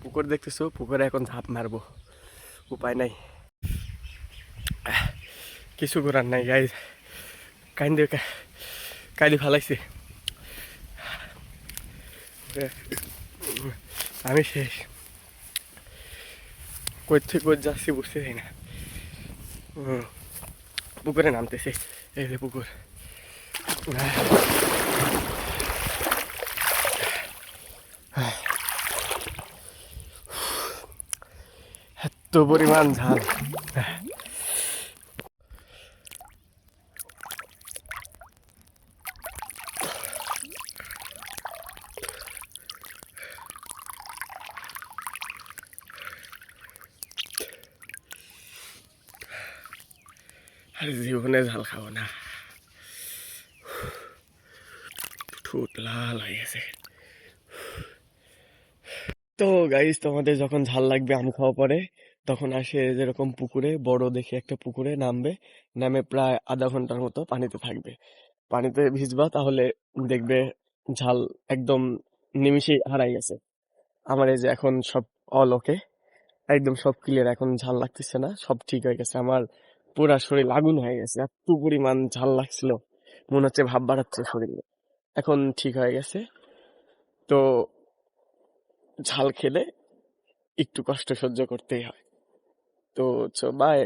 পুকুর দেখতেছো, পুকুরে এখন ঝাঁপ মারবো, উপায় নাই, কিছু করার নাই গাইজ। কাইন্দে কাইলি ফালাইছে, আমি শেষ। কই থেকে কই যাচ্ছি বুঝতে চাই না। পুকুরে নামতেছে, এই যে পুকুর। এত পরিমাণ ঝাল। আর জীবনে ঝাল খাবো না, ঠোঁট লাল হয়ে গেছে। তো গাইস, তোমাদের যখন ঝাল লাগবে আম খাওয়া পরে, তখন আসে যেরকম পুকুরে, বড় দেখে একটা পুকুরে নামবে, নামে প্রায় আধা ঘন্টার মতো পানিতে থাকবে। পানিতে ভিজবা, তাহলে দেখবে ঝাল একদম নিমিষেই হারাই গেছে। আমার এই যে এখন সব অল ওকে, একদম সব ক্লিয়ার, এখন ঝাল লাগতেছে না, সব ঠিক হয়ে গেছে। আমার পুরা শরীর আগুন হয়ে গেছে, এত পরিমাণ ঝাল লাগছিল, মনে হচ্ছে ভাব বাড়াচ্ছে শরীরে। এখন ঠিক হয়ে গেছে। তো ঝাল খেলে একটু কষ্ট সহ্য করতেই হয়। তো বাই।